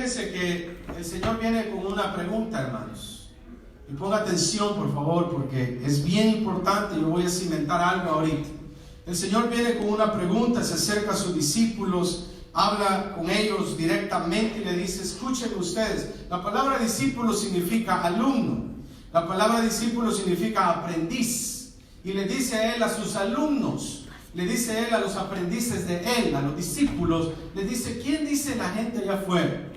Fíjense que el Señor viene con una pregunta, hermanos. Y ponga atención, por favor, porque es bien importante. Yo voy a cimentar algo ahorita. El Señor viene con una pregunta, se acerca a sus discípulos, habla con ellos directamente y le dice: escuchen ustedes. La palabra discípulo significa alumno. La palabra discípulo significa aprendiz. Y le dice a él, a sus alumnos, le dice él a los aprendices de él, a los discípulos, le dice: ¿quién dice la gente allá afuera?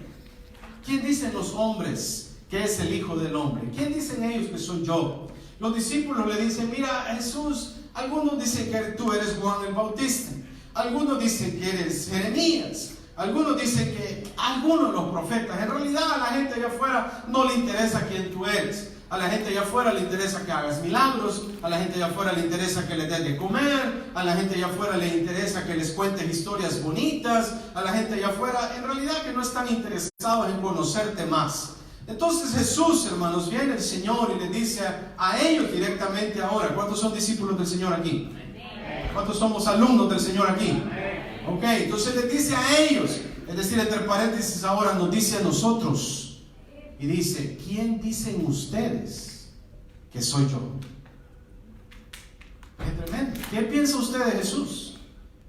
¿Quién dicen los hombres que es el Hijo del Hombre? ¿Quién dicen ellos que soy yo? Los discípulos le dicen: mira, Jesús, algunos dicen que tú eres Juan el Bautista, algunos dicen que eres Jeremías, algunos dicen que algunos de los profetas. En realidad a la gente allá afuera no le interesa quién tú eres. A la gente allá afuera le interesa que hagas milagros, a la gente allá afuera le interesa que les des de comer, a la gente allá afuera le interesa que les cuentes historias bonitas, a la gente allá afuera en realidad que no están interesados en conocerte más. Entonces Jesús, hermanos, viene el Señor y le dice a ellos directamente ahora: ¿cuántos son discípulos del Señor aquí? ¿Cuántos somos alumnos del Señor aquí? Ok, entonces les dice a ellos, es decir, entre paréntesis ahora nos dice a nosotros. Y dice: ¿quién dicen ustedes que soy yo? ¡Qué tremendo! ¿Qué piensa usted de Jesús?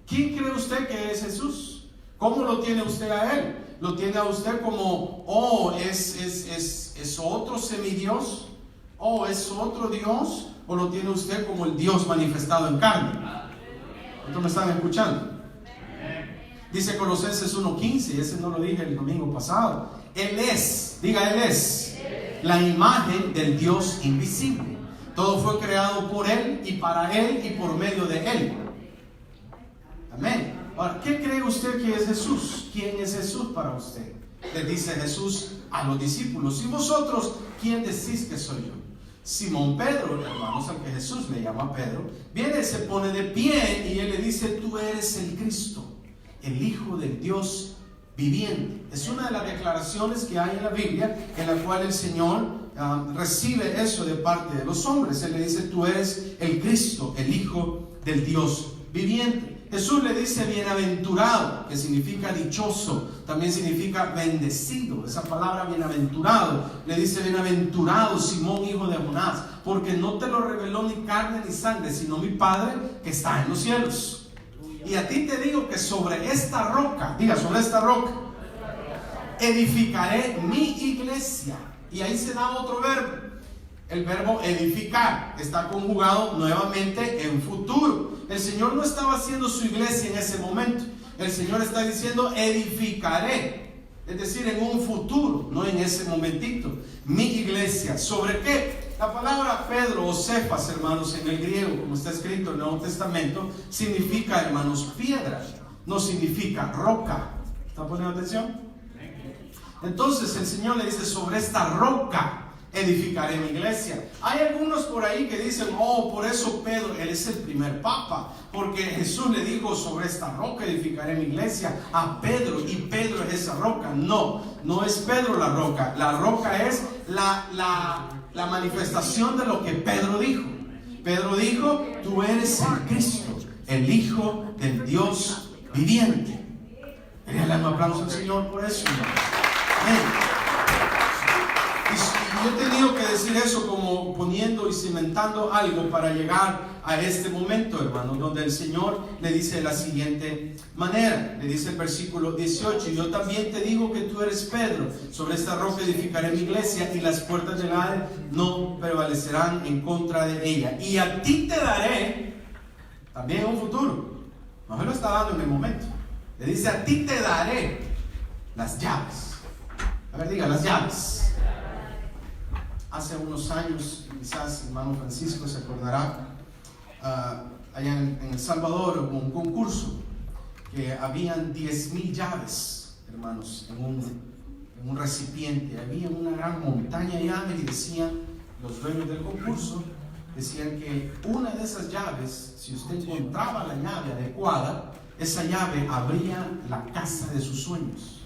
¿Quién cree usted que es Jesús? ¿Cómo lo tiene usted a Él? ¿Lo tiene a usted como, oh, es otro semidios? ¿Oh, es otro Dios? ¿O lo tiene usted como el Dios manifestado en carne? ¿Cuántos me están escuchando? Dice Colosenses 1:15, ese no lo dije el domingo pasado. Él es, diga, Él es la imagen del Dios invisible. Todo fue creado por Él y para Él y por medio de Él. Amén. Ahora, ¿qué cree usted que es Jesús? ¿Quién es Jesús para usted? Le dice Jesús a los discípulos: ¿y vosotros quién decís que soy yo? Simón Pedro, hermanos, al que Jesús le llama Pedro, viene, se pone de pie y él le dice: tú eres el Cristo, el Hijo del Dios viviente. Es una de las declaraciones que hay en la Biblia en la cual el Señor recibe eso de parte de los hombres. Él le dice: tú eres el Cristo, el Hijo del Dios viviente. Jesús le dice bienaventurado, que significa dichoso, también significa bendecido. Esa palabra bienaventurado, le dice: bienaventurado Simón, hijo de Jonás, porque no te lo reveló ni carne ni sangre, sino mi Padre que está en los cielos. Y a ti te digo que sobre esta roca, diga, sobre esta roca, edificaré mi iglesia. Y ahí se da otro verbo. El verbo edificar está conjugado nuevamente en futuro. El Señor no estaba haciendo su iglesia en ese momento. El Señor está diciendo: edificaré. Es decir, en un futuro, no en ese momentito. Mi iglesia. ¿Sobre qué? La palabra Pedro o Cefas, hermanos, en el griego, como está escrito en el Nuevo Testamento, significa, hermanos, piedra. No significa roca. ¿Está poniendo atención? Entonces el Señor le dice: sobre esta roca edificaré mi iglesia. Hay algunos por ahí que dicen: oh, por eso Pedro, él es el primer papa, porque Jesús le dijo: sobre esta roca edificaré mi iglesia a Pedro, y Pedro es esa roca. No, no es Pedro la roca. La roca es la manifestación de lo que Pedro dijo. Pedro dijo: tú eres el Cristo, el Hijo del Dios viviente. Denle un aplauso al Señor por eso. Amén. Y yo he tenido que decir eso como poniendo y cimentando algo para llegar a este momento, hermanos, donde el Señor le dice de la siguiente manera. Le dice el versículo 18: yo también te digo que tú eres Pedro, sobre esta roca edificaré mi iglesia, y las puertas del Hades no prevalecerán en contra de ella. Y a ti te daré, también en un futuro, no se lo está dando en el momento, le dice: a ti te daré las llaves. A ver, diga, las llaves. Hace unos años, quizás hermano Francisco se acordará, allá en El Salvador hubo un concurso que habían 10,000 llaves, hermanos, en un recipiente. Había una gran montaña de llaves y decían los dueños del concurso, decían que una de esas llaves, si usted encontraba la llave adecuada, esa llave abría la casa de sus sueños.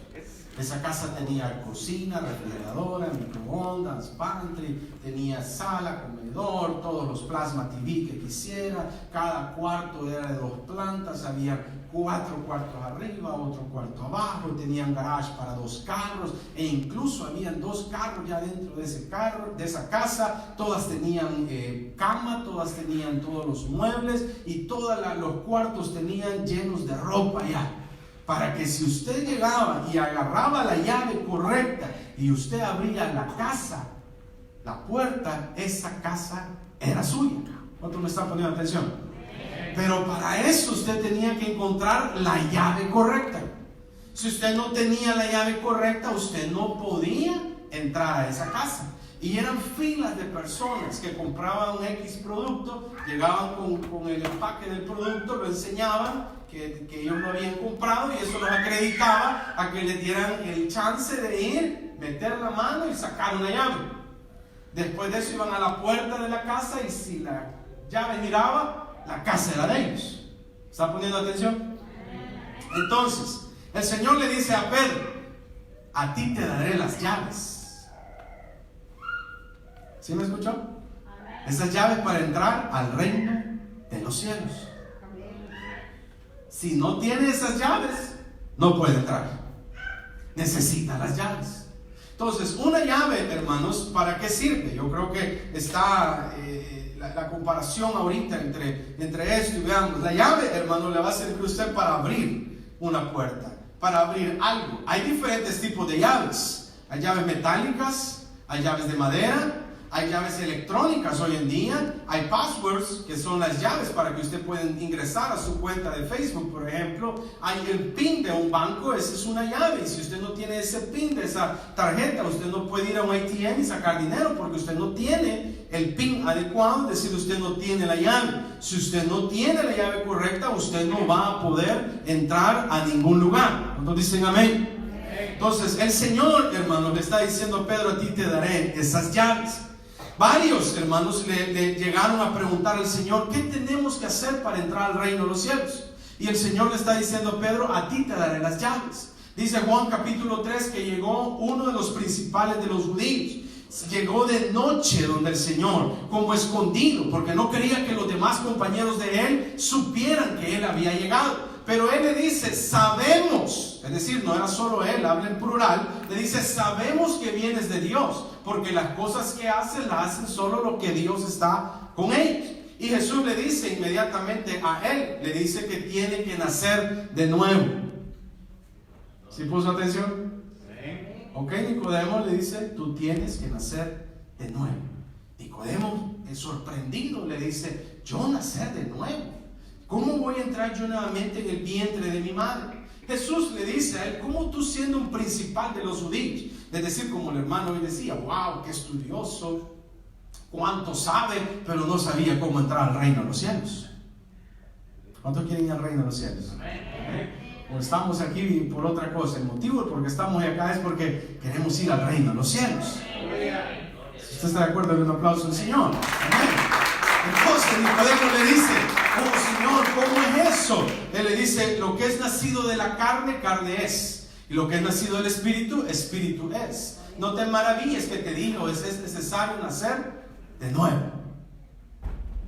Esa casa tenía cocina, refrigeradora, microondas, pantry, tenía sala, comedor, todos los plasma TV que quisiera, cada cuarto era de 2 plantas, había 4 cuartos arriba, otro cuarto abajo, tenían garage para 2 carros, e incluso habían 2 carros ya dentro de ese carro, de esa casa. Todas tenían cama, todas tenían todos los muebles, y todos los cuartos tenían llenos de ropa ya, para que si usted llegaba y agarraba la llave correcta y usted abría la casa, la puerta, esa casa era suya. ¿Cuánto me está poniendo atención? Pero para eso usted tenía que encontrar la llave correcta. Si usted no tenía la llave correcta, usted no podía entrar a esa casa. Y eran filas de personas que compraban un X producto, llegaban con el empaque del producto, lo enseñaban que ellos lo habían comprado, y eso los acreditaba a que le dieran el chance de ir, meter la mano y sacar una llave. Después de eso iban a la puerta de la casa, y si la llave giraba, la casa era de ellos. ¿Está poniendo atención? Entonces, el Señor le dice a Pedro: a ti te daré las llaves. ¿Sí me escuchó? Esas llaves para entrar al reino de los cielos. Si no tiene esas llaves, no puede entrar. Necesita las llaves. Entonces, una llave, hermanos, ¿para qué sirve? Yo creo que está la comparación ahorita entre esto, y veamos, la llave, hermano, le va a servir a usted para abrir una puerta, para abrir algo. Hay diferentes tipos de llaves. Hay llaves metálicas, hay llaves de madera, hay llaves electrónicas hoy en día. Hay passwords, que son las llaves para que usted pueda ingresar a su cuenta de Facebook, por ejemplo. Hay el PIN de un banco, esa es una llave, y si usted no tiene ese PIN de esa tarjeta, usted no puede ir a un ATM y sacar dinero, porque usted no tiene el PIN adecuado, es decir, usted no tiene la llave. Si usted no tiene la llave correcta, usted no va a poder entrar a ningún lugar. ¿Cuántos dicen amén? Entonces, el Señor, hermano, le está diciendo a Pedro: a ti te daré esas llaves. Varios hermanos le llegaron a preguntar al Señor: ¿qué tenemos que hacer para entrar al reino de los cielos? Y el Señor le está diciendo a Pedro: a ti te daré las llaves. Dice Juan capítulo 3 que llegó uno de los principales de los judíos. Llegó de noche donde el Señor, como escondido, porque no quería que los demás compañeros de él supieran que él había llegado. Pero él le dice: sabemos, es decir, no era solo él, habla en plural, le dice: sabemos que vienes de Dios, porque las cosas que hacen, las hacen solo lo que Dios está con ellos. Y Jesús le dice inmediatamente a él, le dice que tiene que nacer de nuevo. ¿Sí puso atención? Ok, Nicodemo le dice: tú tienes que nacer de nuevo. Nicodemo, sorprendido, le dice: yo nacer de nuevo. ¿Cómo voy a entrar yo nuevamente en el vientre de mi madre? Jesús le dice a él: ¿cómo tú, siendo un principal de los judíos? Es decir, como el hermano hoy decía: wow, qué estudioso, cuánto sabe, pero no sabía cómo entrar al reino de los cielos. ¿Cuántos quieren ir al reino de los cielos? O estamos aquí por otra cosa. El motivo por el que estamos acá es porque queremos ir al reino de los cielos. Si usted está de acuerdo, un aplauso al Señor. Amén. Entonces Nicodemo le dice: oh Señor, ¿cómo es eso? Él le dice: lo que es nacido de la carne, carne es, y lo que es nacido del espíritu, espíritu es. No te maravilles que te digo, es necesario nacer de nuevo.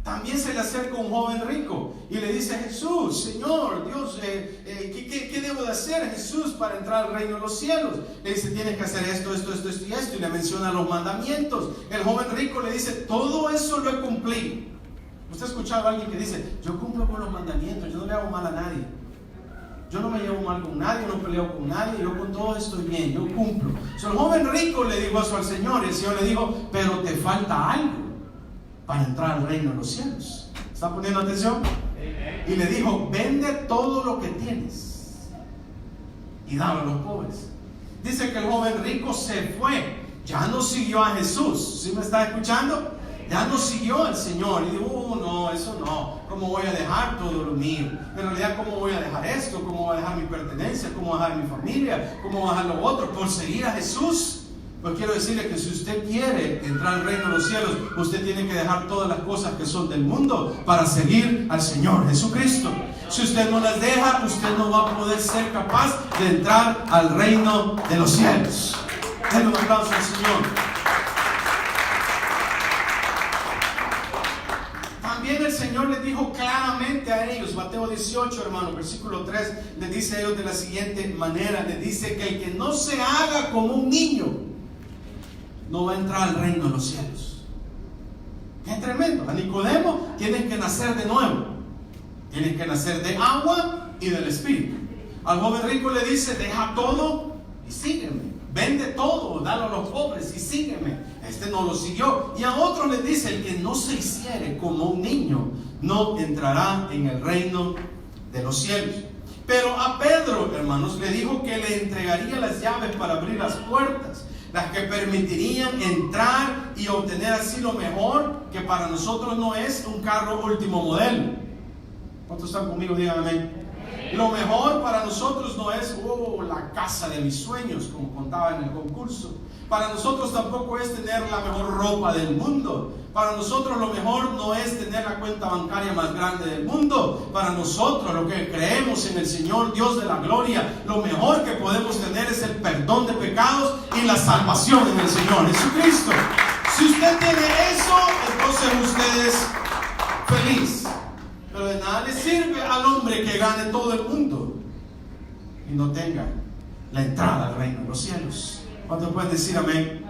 También se le acerca un joven rico y le dice: Jesús, Señor, Dios, ¿qué debo de hacer, Jesús, para entrar al reino de los cielos? Le dice: tienes que hacer esto, esto, esto, esto y esto, y le menciona los mandamientos. El joven rico le dice: todo eso lo he cumplido. ¿Usted ha escuchado a alguien que dice: yo cumplo con los mandamientos, yo no le hago mal a nadie, yo no me llevo mal con nadie, no peleo con nadie, yo con todo estoy bien, yo cumplo? El joven rico le dijo eso al Señor, y el Señor le dijo: pero te falta algo para entrar al reino de los cielos. ¿Está poniendo atención? Y le dijo: vende todo lo que tienes y dalo a los pobres. Dice que el joven rico se fue, ya no siguió a Jesús. ¿Sí me está escuchando? Ya no siguió al Señor. Y dijo: no, eso no. ¿Cómo voy a dejar todo lo mío? En realidad, ¿cómo voy a dejar esto? ¿Cómo voy a dejar mi pertenencia? ¿Cómo voy a dejar mi familia? ¿Cómo voy a dejar lo otro por seguir a Jesús? Pues quiero decirle que si usted quiere entrar al reino de los cielos, usted tiene que dejar todas las cosas que son del mundo para seguir al Señor Jesucristo. Si usted no las deja, usted no va a poder ser capaz de entrar al reino de los cielos. Denle un aplauso al Señor. también el Señor les dijo claramente a ellos, Mateo 18, hermano, versículo 3, les dice a ellos de la siguiente manera, les dice que el que no se haga como un niño, no va a entrar al reino de los cielos. ¡Qué tremendo! A Nicodemo tienes que nacer de nuevo. Tienes que nacer de agua y del Espíritu. Al joven rico le dice, deja todo y sígueme. Vende todo, dalo a los pobres y sígueme. Este no lo siguió. Y a otro le dice, el que no se hiciere como un niño, no entrará en el reino de los cielos. Pero a Pedro, hermanos, le dijo que le entregaría las llaves para abrir las puertas, las que permitirían entrar y obtener así lo mejor, que para nosotros no es un carro último modelo. ¿Cuántos están conmigo? Díganme amén. Lo mejor para nosotros no es la casa de mis sueños, como contaba en el concurso. Para nosotros tampoco es tener la mejor ropa del mundo. Para nosotros lo mejor no es tener la cuenta bancaria más grande del mundo. Para nosotros, lo que creemos en el Señor Dios de la gloria, lo mejor que podemos tener es el perdón de pecados y la salvación en el Señor Jesucristo. Si usted tiene eso, entonces usted es feliz. Pero de nada le sirve al hombre que gane todo el mundo y no tenga la entrada al reino de los cielos. ¿Cuántos pueden decir amén?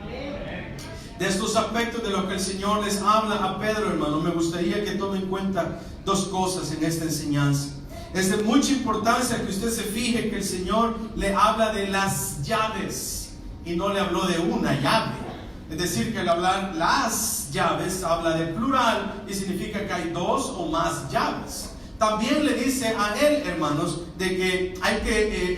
De estos aspectos de lo que el Señor les habla a Pedro, hermano, me gustaría que tome en cuenta dos cosas en esta enseñanza. Es de mucha importancia que usted se fije que el Señor le habla de las llaves y no le habló de una llave. Es decir, que al hablar las llaves habla de plural y significa que hay dos o más llaves. También le dice a él, hermanos, de que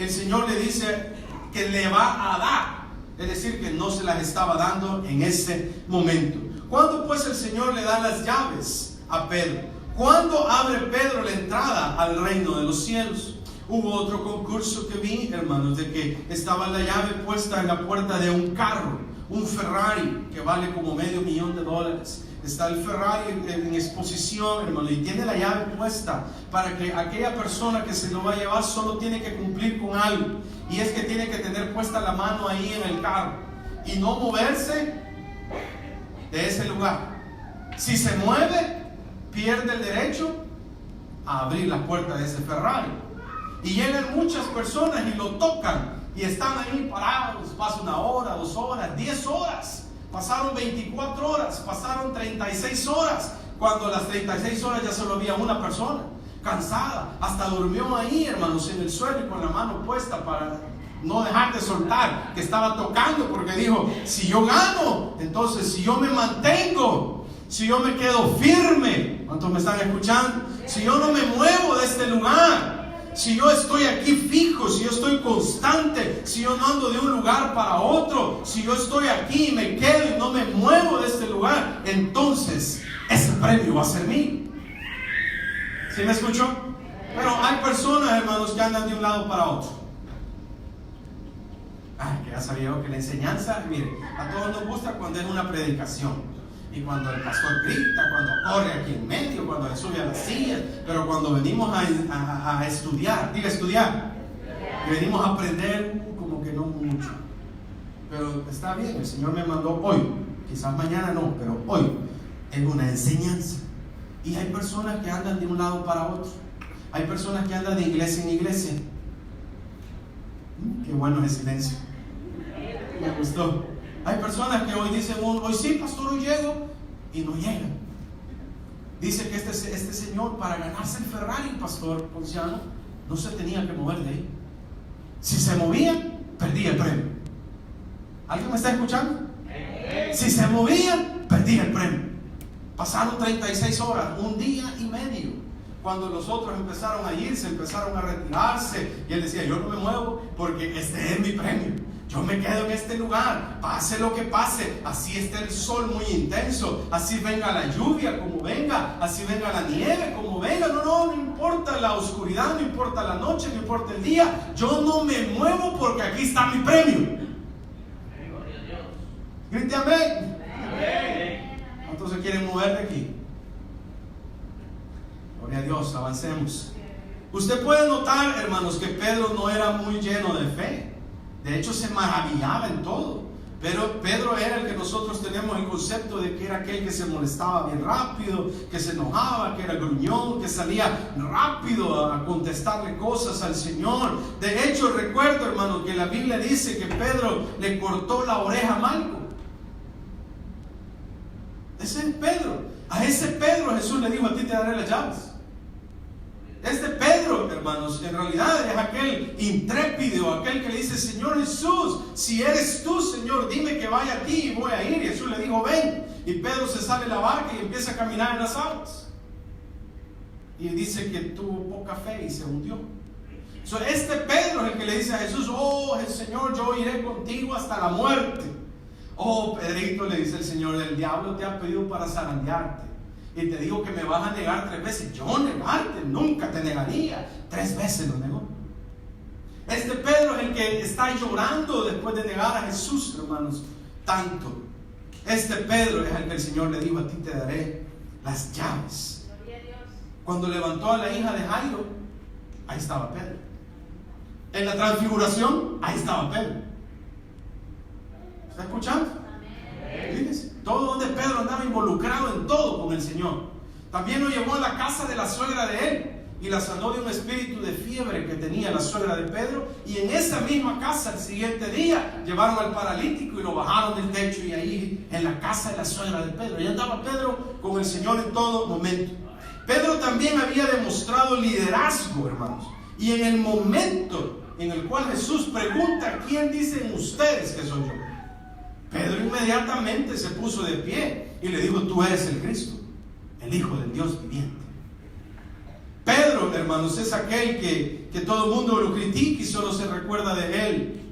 el Señor le dice que le va a dar. Es decir, que no se las estaba dando en ese momento. ¿Cuándo pues el Señor le da las llaves a Pedro? ¿Cuándo abre Pedro la entrada al reino de los cielos? Hubo otro concurso que vi, hermanos, de que estaba la llave puesta en la puerta de un carro, un Ferrari que vale como $500,000. Está el Ferrari en exposición, hermano, y tiene la llave puesta para que aquella persona que se lo va a llevar solo tiene que cumplir con algo, y es que tiene que tener puesta la mano ahí en el carro y no moverse de ese lugar. Si se mueve, pierde el derecho a abrir la puerta de ese Ferrari. Y llegan muchas personas y lo tocan y están ahí parados. Pasa 1 hora, 2 horas, 10 horas. Pasaron 24 horas, pasaron 36 horas. Cuando a las 36 horas ya solo había una persona, cansada. Hasta durmió ahí, hermanos, en el suelo y con la mano puesta para no dejar de soltar, que estaba tocando, porque dijo, si yo gano, entonces si yo me mantengo, si yo me quedo firme, ¿cuántos me están escuchando? Si yo no me muevo de este lugar, si yo estoy aquí fijo, si yo estoy constante, si yo no ando de un lugar para otro, si yo estoy aquí y me quedo y no me muevo de este lugar, entonces ese premio va a ser mío. ¿Sí me escuchó? Pero hay personas, hermanos, que andan de un lado para otro. Que ya sabía yo que la enseñanza, mire, a todos nos gusta cuando es una predicación. Y cuando el pastor grita, cuando corre aquí en medio, cuando le sube a la silla. Pero cuando venimos a estudiar, diga estudiar, y venimos a aprender, como que no mucho. Pero está bien, el Señor me mandó hoy, quizás mañana no, pero hoy es una enseñanza. Y hay personas que andan de un lado para otro. Hay personas que andan de iglesia en iglesia. Qué bueno es el silencio. Me gustó. Hay personas que hoy dicen, hoy sí, pastor, hoy llego, y no llegan. Dice que este señor, para ganarse el Ferrari, pastor Ponciano, no se tenía que mover de ahí. Si se movía, perdía el premio. ¿Alguien me está escuchando? Si se movía, perdía el premio. Pasaron 36 horas, 1 día y medio. Cuando los otros empezaron a irse, empezaron a retirarse, y él decía, yo no me muevo porque este es mi premio. Yo me quedo en este lugar, pase lo que pase, así esté el sol muy intenso, así venga la lluvia como venga, así venga la nieve como venga, no importa la oscuridad, no importa la noche, no importa el día, yo no me muevo porque aquí está mi premio. Grite amén. ¿Cuántos se quieren mover de aquí? Gloria a Dios, avancemos. Usted puede notar, hermanos, que Pedro no era muy lleno de fe. De hecho, se maravillaba en todo. Pero Pedro era el que nosotros tenemos el concepto de que era aquel que se molestaba bien rápido, que se enojaba, que era gruñón, que salía rápido a contestarle cosas al Señor. De hecho, recuerdo, hermano, que la Biblia dice que Pedro le cortó la oreja a Malco. Ese es Pedro. A ese Pedro Jesús le dijo: a ti te daré las llaves. Este Pedro, hermanos, en realidad es aquel intrépido, aquel que le dice: Señor Jesús, si eres tú, Señor, dime que vaya a ti y voy a ir. Y Jesús le dijo: ven. Y Pedro se sale de la barca y empieza a caminar en las aguas. Y dice que tuvo poca fe y se hundió. Este Pedro es el que le dice a Jesús: oh Señor, yo iré contigo hasta la muerte. Oh Pedrito, le dice el Señor, el diablo te ha pedido para zarandearte. Y te digo que me vas a negar 3 veces. Yo negarte, nunca te negaría. 3 veces lo negó. Este Pedro es el que está llorando después de negar a Jesús, hermanos, tanto. Este Pedro es el que el Señor le dijo: a ti te daré las llaves. Cuando levantó a la hija de Jairo, ahí estaba Pedro. En la transfiguración, ahí estaba Pedro. ¿Está escuchando? Fíjense, todo donde Pedro andaba involucrado en todo con el Señor. También lo llevó a la casa de la suegra de él y la sanó de un espíritu de fiebre que tenía la suegra de Pedro. Y en esa misma casa, el siguiente día, llevaron al paralítico y lo bajaron del techo. Y ahí, en la casa de la suegra de Pedro, ahí andaba Pedro con el Señor en todo momento. Pedro también había demostrado liderazgo, hermanos. Y en el momento en el cual Jesús pregunta: ¿quién dicen ustedes que soy yo?, Pedro inmediatamente se puso de pie y le dijo: tú eres el Cristo, el Hijo del Dios viviente. Pedro, hermanos, es aquel que todo el mundo lo critica y solo se recuerda de él,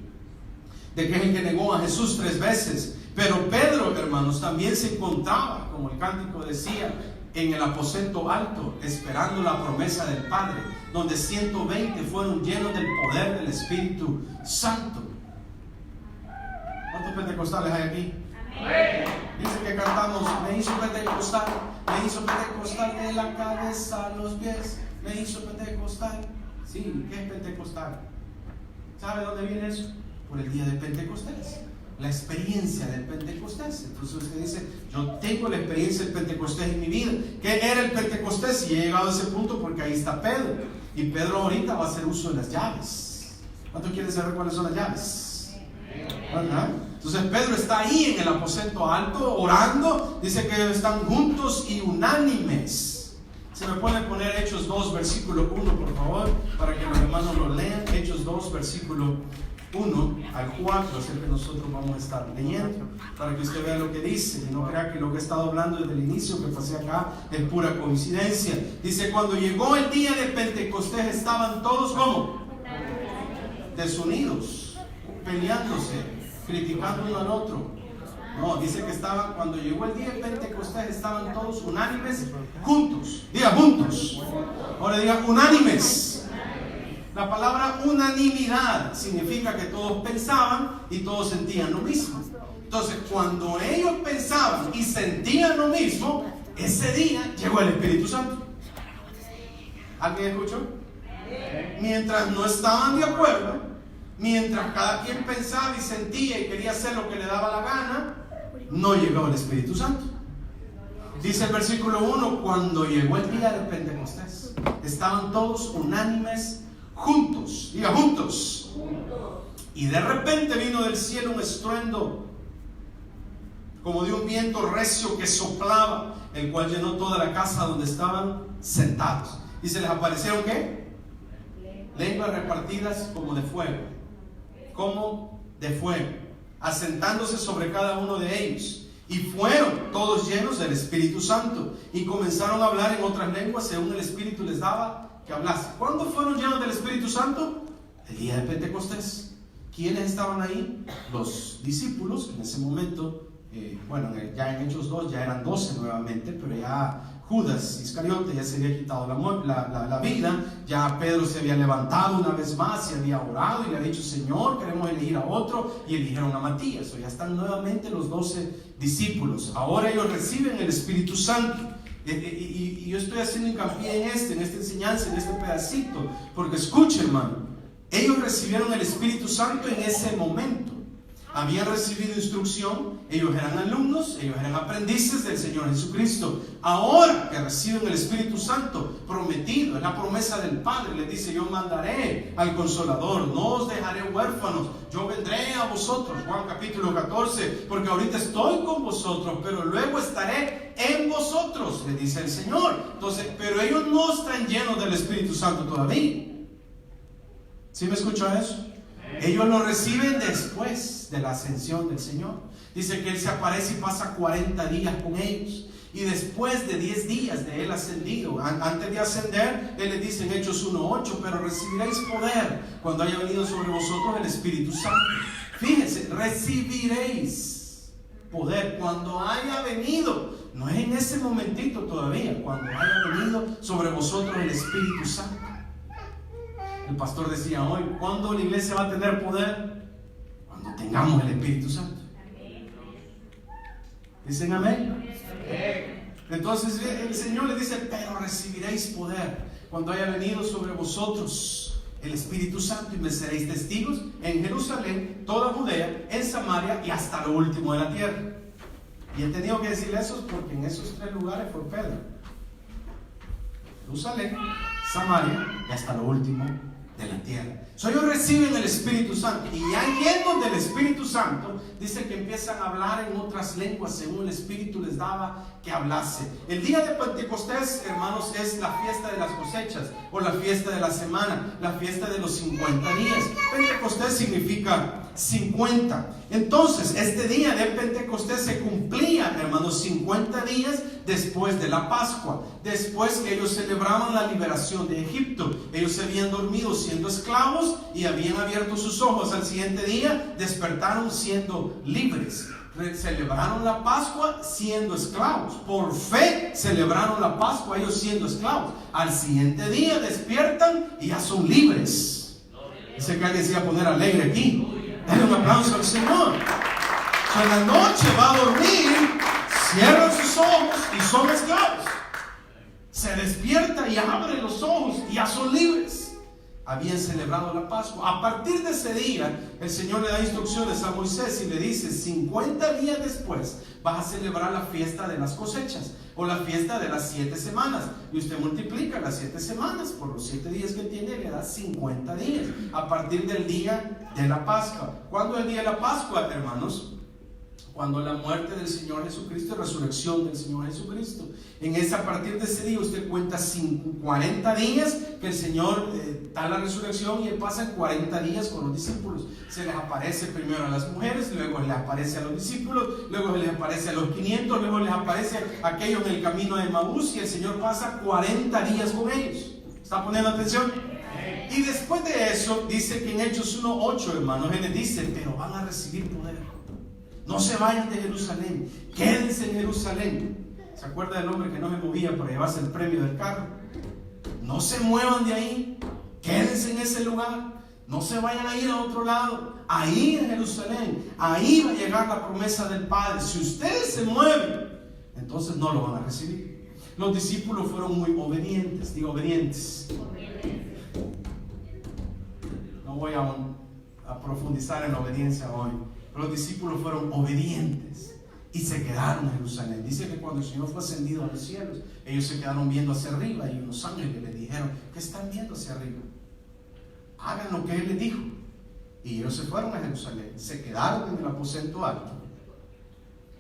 de que es el que negó a Jesús 3 veces. Pero Pedro, hermanos, también se encontraba, como el cántico decía, en el aposento alto, esperando la promesa del Padre, donde 120 fueron llenos del poder del Espíritu Santo. ¿Cuántos pentecostales hay aquí? Amén. Dice que cantamos: me hizo pentecostal de la cabeza a los pies, me hizo pentecostal. Sí, ¿qué es pentecostal? ¿Sabe dónde viene eso? Por el día de Pentecostés, la experiencia del Pentecostés. Entonces usted dice: yo tengo la experiencia del Pentecostés en mi vida. ¿Qué era el Pentecostés? Y he llegado a ese punto porque ahí está Pedro. Y Pedro ahorita va a hacer uso de las llaves. ¿Cuántos quieren saber cuáles son las llaves? ¿Verdad? Entonces Pedro está ahí en el aposento alto orando. Dice que están juntos y unánimes. Se me pueden poner Hechos 2 versículo 1, por favor, para que los hermanos lo lean. Hechos 2 versículo 1 al 4 es el que nosotros vamos a estar leyendo, para que usted vea lo que dice y no crea que lo que he estado hablando desde el inicio que pasé acá es pura coincidencia. Dice: cuando llegó el día de Pentecostés, estaban todos ¿cómo? Desunidos, peleándose, criticando uno al otro. No, dice que estaban, cuando llegó el día de Pentecostés, estaban todos unánimes, juntos. Diga juntos. Ahora diga unánimes. La palabra unanimidad significa que todos pensaban y todos sentían lo mismo. Entonces, cuando ellos pensaban y sentían lo mismo, ese día llegó el Espíritu Santo. ¿Alguien escuchó? Mientras no estaban de acuerdo, mientras cada quien pensaba y sentía y quería hacer lo que le daba la gana, no llegó el Espíritu Santo. Dice el versículo 1: cuando llegó el día de Pentecostés, estaban todos unánimes, juntos. Diga juntos. Y de repente vino del cielo un estruendo como de un viento recio que soplaba, el cual llenó toda la casa donde estaban sentados. Y se les aparecieron ¿qué? Lenguas repartidas como de fuego, asentándose sobre cada uno de ellos. Y fueron todos llenos del Espíritu Santo y comenzaron a hablar en otras lenguas según el Espíritu les daba que hablase. ¿Cuándo fueron llenos del Espíritu Santo? El día de Pentecostés. ¿Quiénes estaban ahí? Los discípulos, en ese momento, ya en Hechos 2 ya eran 12 nuevamente, pero ya Judas Iscariote ya se había quitado la vida, ya Pedro se había levantado una vez más y había orado y le había dicho: Señor, queremos elegir a otro, y eligieron a Matías. Ya están nuevamente los 12 discípulos. Ahora ellos reciben el Espíritu Santo. Y yo estoy haciendo hincapié en esta enseñanza, en este pedacito, porque escuchen, hermano, ellos recibieron el Espíritu Santo en ese momento. habían recibido instrucción, ellos eran alumnos, ellos eran aprendices del Señor Jesucristo. Ahora que reciben el Espíritu Santo prometido, es la promesa del Padre, les dice: yo mandaré al Consolador, no os dejaré huérfanos, yo vendré a vosotros. Juan capítulo 14, porque ahorita estoy con vosotros, pero luego estaré en vosotros, le dice el Señor. Entonces, pero ellos no están llenos del Espíritu Santo todavía. ¿Sí me escucha eso? Ellos lo reciben después de la ascensión del Señor. Dice que Él se aparece y pasa 40 días con ellos. Y después de 10 días de Él ascendido, antes de ascender, Él les dice en Hechos 1:8: pero recibiréis poder cuando haya venido sobre vosotros el Espíritu Santo. Fíjense, recibiréis poder cuando haya venido. No es en ese momentito todavía, cuando haya venido sobre vosotros el Espíritu Santo. El pastor decía hoy: ¿cuándo la iglesia va a tener poder? Cuando tengamos el Espíritu Santo. ¿Dicen amén? Entonces el Señor le dice: pero recibiréis poder cuando haya venido sobre vosotros el Espíritu Santo, y me seréis testigos en Jerusalén, toda Judea, en Samaria y hasta lo último de la tierra. Y he tenido que decirle eso porque en esos 3 lugares fue Pedro: Jerusalén, Samaria y hasta lo último de la tierra. Ellos reciben el Espíritu Santo, y ahí es donde el Espíritu Santo dice que empiezan a hablar en otras lenguas según el Espíritu les daba que hablase. El día de Pentecostés, hermanos, es la fiesta de las cosechas, o la fiesta de la semana, la fiesta de los 50 días. Pentecostés significa 50. Entonces, este día de Pentecostés se cumplía, hermanos, 50 días después de la Pascua, después que ellos celebraban la liberación de Egipto. Ellos se habían dormido siendo esclavos y habían abierto sus ojos. Al siguiente día despertaron siendo libres. Celebraron la Pascua siendo esclavos. Por fe celebraron la Pascua ellos siendo esclavos. Al siguiente día despiertan y ya son libres. Dice que alguien se iba a poner alegre aquí. Dale un aplauso al Señor. En la noche va a dormir, cierran sus ojos y son esclavos. Se despierta y abre los ojos y ya son libres. Habían celebrado la Pascua. A partir de ese día, el Señor le da instrucciones a Moisés y le dice: 50 días después vas a celebrar la fiesta de las cosechas, o la fiesta de las 7 semanas. Y usted multiplica las 7 semanas por los 7 días que tiene, le da 50 días. A partir del día de la Pascua. ¿Cuándo es el día de la Pascua, hermanos? Cuando la muerte del Señor Jesucristo y resurrección del Señor Jesucristo. A partir de ese día usted cuenta 40 días que el Señor da la resurrección, y Él pasa 40 días con los discípulos. Se les aparece primero a las mujeres, luego les aparece a los discípulos, luego les aparece a los 500, luego les aparece a aquellos en el camino de Maús, y el Señor pasa 40 días con ellos. ¿Está poniendo atención? Y después de eso, dice que en Hechos 1:8, hermanos, Él les dice: pero van a recibir poder. No se vayan de Jerusalén, quédense en Jerusalén. ¿Se acuerda del hombre que no se movía para llevarse el premio del carro? No se muevan de ahí, quédense en ese lugar, no se vayan a ir a otro lado. Ahí en Jerusalén, ahí va a llegar la promesa del Padre. Si ustedes se mueven, entonces no lo van a recibir. Los discípulos fueron muy obedientes, digo obedientes. No voy a profundizar en la obediencia hoy. Los discípulos fueron obedientes y se quedaron en Jerusalén. Dice que cuando el Señor fue ascendido a los cielos, ellos se quedaron viendo hacia arriba, y unos ángeles les dijeron: ¿qué están viendo hacia arriba? Hagan lo que Él les dijo. Y ellos se fueron a Jerusalén, se quedaron en el aposento alto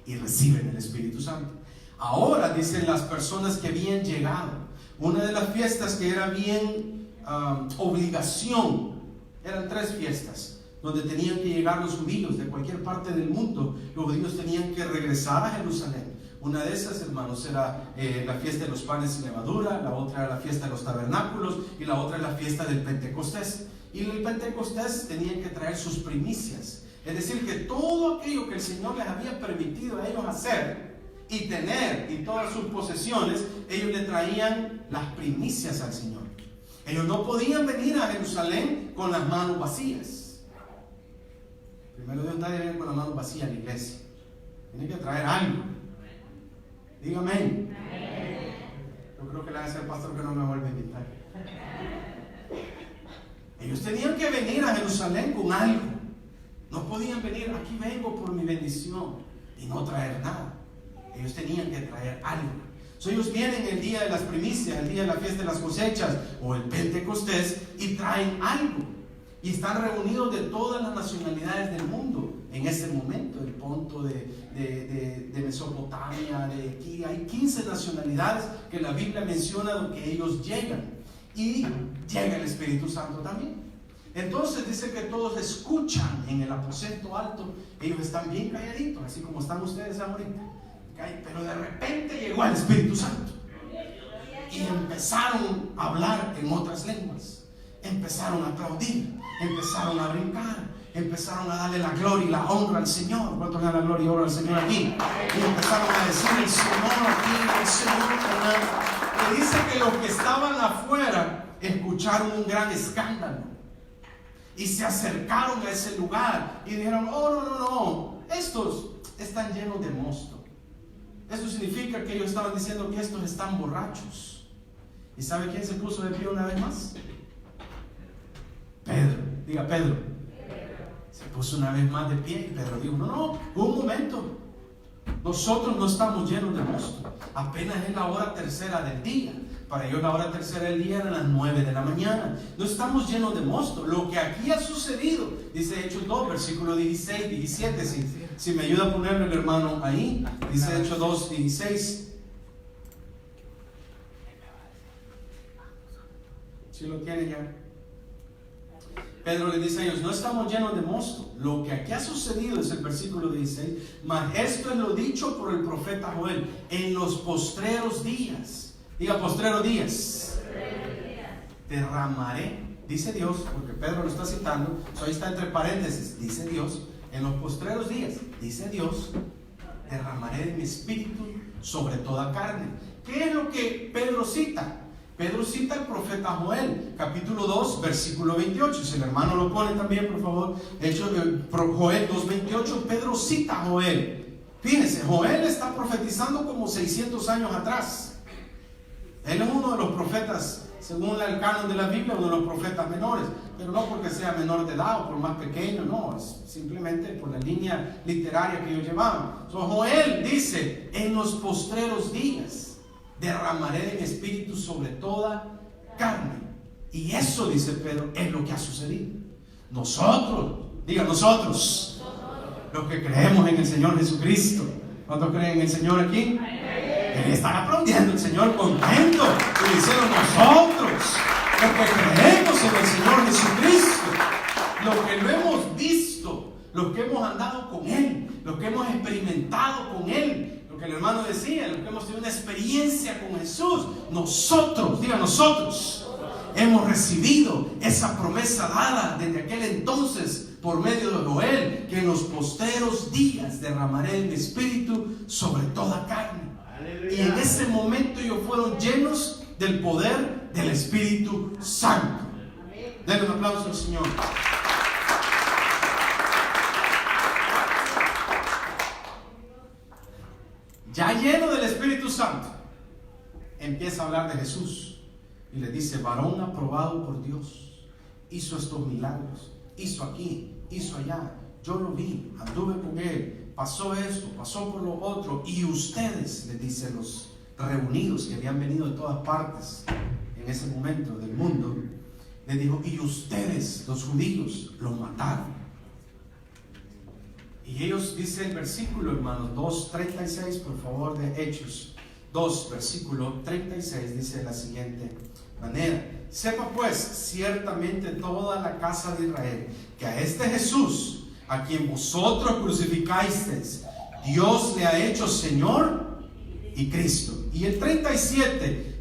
y reciben el Espíritu Santo. Ahora, dicen las personas que habían llegado, una de las fiestas que era bien obligación, eran 3 fiestas donde tenían que llegar los judíos de cualquier parte del mundo. Los judíos tenían que regresar a Jerusalén. Una de esas, hermanos, era la fiesta de los panes sin levadura, la otra era la fiesta de los tabernáculos, y la otra es la fiesta del Pentecostés. Y en el Pentecostés tenían que traer sus primicias, es decir, que todo aquello que el Señor les había permitido a ellos hacer y tener, y todas sus posesiones, ellos le traían las primicias al Señor. Ellos no podían venir a Jerusalén con las manos vacías. Primero Dios está de con las manos vacías a la iglesia. Tiene que traer algo. Dígame amén. Yo creo que le va a decir al pastor que no me vuelve a invitar. Ellos tenían que venir a Jerusalén con algo. No podían venir, aquí vengo por mi bendición, y no traer nada. Ellos tenían que traer algo. Ellos vienen el día de las primicias, el día de la fiesta de las cosechas o el Pentecostés y traen algo. Y están reunidos de todas las nacionalidades del mundo en ese momento. El Ponto de Mesopotamia, de aquí. Hay 15 nacionalidades que la Biblia menciona donde ellos llegan. Y llega el Espíritu Santo también. Entonces dice que todos escuchan en el aposento alto. Ellos están bien calladitos, así como están ustedes ahorita. Pero de repente llegó el Espíritu Santo y empezaron a hablar en otras lenguas, empezaron a aplaudir, empezaron a brincar, empezaron a darle la gloria y la honra al Señor. ¿Cuántos dan la gloria y honra al Señor aquí? Y empezaron a decir el Señor aquí, el Señor. Que dice que los que estaban afuera escucharon un gran escándalo y se acercaron a ese lugar y dijeron: oh, no, estos están llenos de mosto. Eso significa que ellos estaban diciendo que estos están borrachos. ¿Y sabe quién se puso de pie una vez más? Pedro. Diga, Pedro. Se puso una vez más de pie y Pedro dijo: no, un momento. Nosotros no estamos llenos de mosto. Apenas es la hora tercera del día. Para ellos la hora tercera del día era las 9 de la mañana. No estamos llenos de mosto. Lo que aquí ha sucedido, dice Hechos 2, versículo 16, 17. Si me ayuda a ponerle el hermano ahí, dice Hechos 2, 16. Si lo tiene ya. Pedro le dice a ellos: no estamos llenos de mosto. Lo que aquí ha sucedido es el versículo 16. Mas esto es lo dicho por el profeta Joel: en los postreros días. Diga, postreros días. Derramaré, dice Dios, porque Pedro lo está citando. Ahí está entre paréntesis, dice Dios. En los postreros días, dice Dios, derramaré de mi espíritu sobre toda carne. ¿Qué es lo que Pedro cita? Pedro cita al profeta Joel, capítulo 2, versículo 28. Si el hermano lo pone también, por favor. Joel 2:28. Pedro cita a Joel. Fíjense, Joel está profetizando como 600 años atrás. Él es uno de los profetas, según el canon de la Biblia, uno de los profetas menores. Pero no porque sea menor de edad o por más pequeño, no, es simplemente por la línea literaria que ellos llevaban. Joel dice: en los postreros días derramaré de mi espíritu sobre toda carne. Y eso, dice Pedro, es lo que ha sucedido. Nosotros, diga nosotros, los que creemos en el Señor Jesucristo. ¿Cuántos creen en el Señor aquí? Están aplaudiendo el Señor contento. Y diciendo: nosotros, los que creemos en el Señor Jesucristo, los que lo hemos visto, los que hemos andado con Él, los que hemos experimentado con Él, lo que el hermano decía, los que hemos tenido una experiencia con Jesús, nosotros, diga nosotros, hemos recibido esa promesa dada desde aquel entonces por medio de Joel, que en los posteros días derramaré mi espíritu sobre toda carne. Y en ese momento ellos fueron llenos del poder del Espíritu Santo. Denle un aplauso al Señor. Ya lleno del Espíritu Santo, empieza a hablar de Jesús y le dice: varón aprobado por Dios, hizo estos milagros, hizo aquí, hizo allá, yo lo vi, anduve con él, pasó esto, pasó por lo otro. Y ustedes, les dicen los reunidos que habían venido de todas partes en ese momento del mundo, les dijo: y ustedes, los judíos, lo mataron. Y ellos, dice el versículo, hermanos, 2:36, por favor, de Hechos 2, versículo 36, dice de la siguiente manera: sepa pues ciertamente toda la casa de Israel que a este Jesús, a quien vosotros crucificasteis, Dios le ha hecho Señor y Cristo. Y el 37,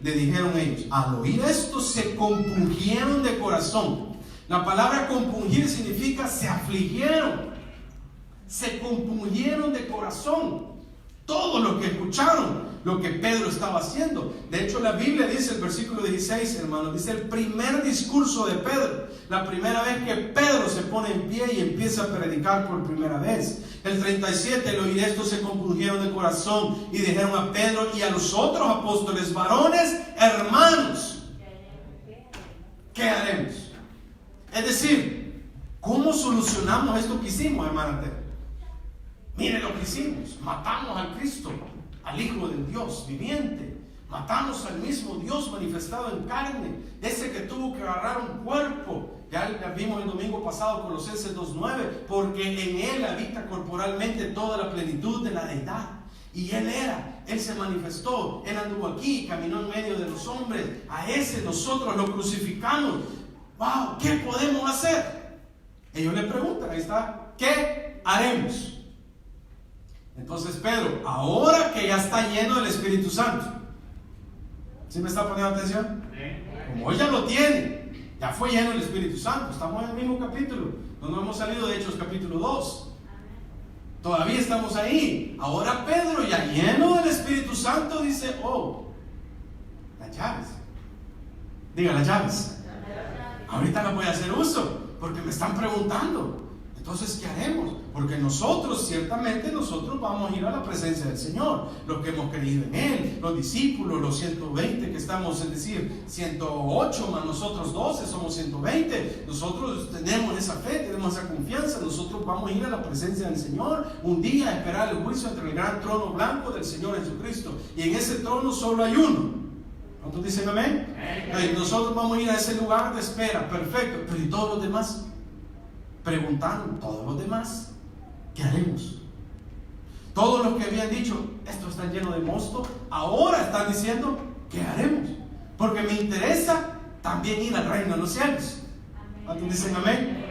le dijeron ellos, al oír esto se compungieron de corazón. La palabra compungir significa se afligieron, se compungieron de corazón. Todos los que escucharon lo que Pedro estaba haciendo. De hecho, la Biblia dice, el versículo 16, hermanos, dice el primer discurso de Pedro, la primera vez que Pedro se pone en pie y empieza a predicar por primera vez. El 37, al oír esto se compungieron de corazón y dijeron a Pedro y a los otros apóstoles: varones, hermanos, ¿qué haremos? Es decir, ¿Cómo solucionamos esto que hicimos, hermana Tere? Mire lo que hicimos. Matamos al Cristo, al Hijo del Dios viviente. Matamos al mismo Dios manifestado en carne, ese que tuvo que agarrar un cuerpo. Ya vimos el domingo pasado, Colosenses 2:9, porque en Él habita corporalmente toda la plenitud de la deidad. Y Él se manifestó, Él anduvo aquí, caminó en medio de los hombres. A ese nosotros lo crucificamos. ¡Wow! ¿Qué podemos hacer? Ellos le preguntan, ahí está, ¿qué haremos? Entonces Pedro, ahora que ya está lleno del Espíritu Santo, ¿sí me está poniendo atención? Como hoy ya lo tiene, ya fue lleno del Espíritu Santo, estamos en el mismo capítulo, no hemos salido de Hechos capítulo 2, todavía estamos ahí. Ahora Pedro, ya lleno del Espíritu Santo, dice, las llaves, diga las llaves, ahorita las voy a hacer uso, porque me están preguntando. Entonces, ¿qué haremos? Porque nosotros, ciertamente, nosotros vamos a ir a la presencia del Señor, los que hemos creído en Él, los discípulos, los 120 que estamos, es decir, 108 más nosotros 12, somos 120. Nosotros tenemos esa fe, tenemos esa confianza. Nosotros vamos a ir a la presencia del Señor un día a esperar el juicio entre el gran trono blanco del Señor Jesucristo. Y en ese trono solo hay uno. ¿Cuántos dicen amén? Nosotros vamos a ir a ese lugar de espera, perfecto. Pero ¿y todos los demás? Preguntaron, todos los demás, ¿qué haremos? Todos los que habían dicho, esto está lleno de mosto, ahora están diciendo, ¿qué haremos? Porque me interesa también ir al reino de los cielos. ¿Cuántos dicen amén?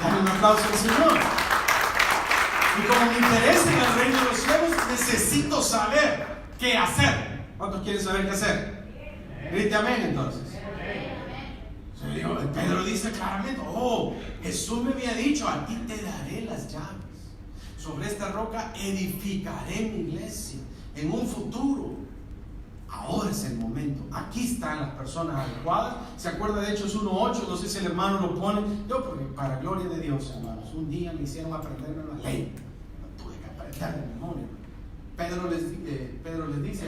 Dale un aplauso al Señor. Y como me interesa ir al reino de los cielos, necesito saber qué hacer. ¿Cuántos quieren saber qué hacer? Grite amén entonces. Pedro dice claramente, Jesús me había dicho, a ti te daré las llaves. Sobre esta roca edificaré mi iglesia en un futuro. Ahora es el momento. Aquí están las personas adecuadas. ¿Se acuerda de Hechos 1:8? No sé si el hermano lo pone. Yo, porque para gloria de Dios, hermanos, un día me hicieron aprenderme la ley. No tuve que aprender de memoria. Pedro les dice,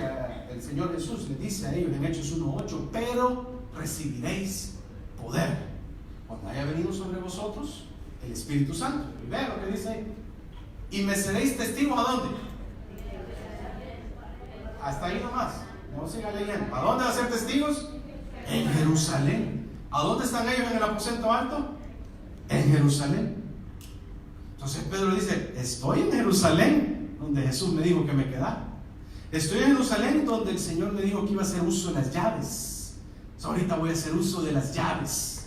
el Señor Jesús les dice a ellos en Hechos 1:8, pero recibiréis poder cuando haya venido sobre vosotros el Espíritu Santo. Y vean lo que dice ahí. Y me seréis testigos, ¿a dónde? Hasta ahí nomás, no siga leyendo. ¿A dónde va a ser testigos? En Jerusalén. ¿A dónde están ellos en el aposento alto? En Jerusalén. Entonces Pedro dice, estoy en Jerusalén, donde Jesús me dijo que me quedara. Estoy en Jerusalén, donde el Señor me dijo que iba a hacer uso de las llaves. Ahorita voy a hacer uso de las llaves.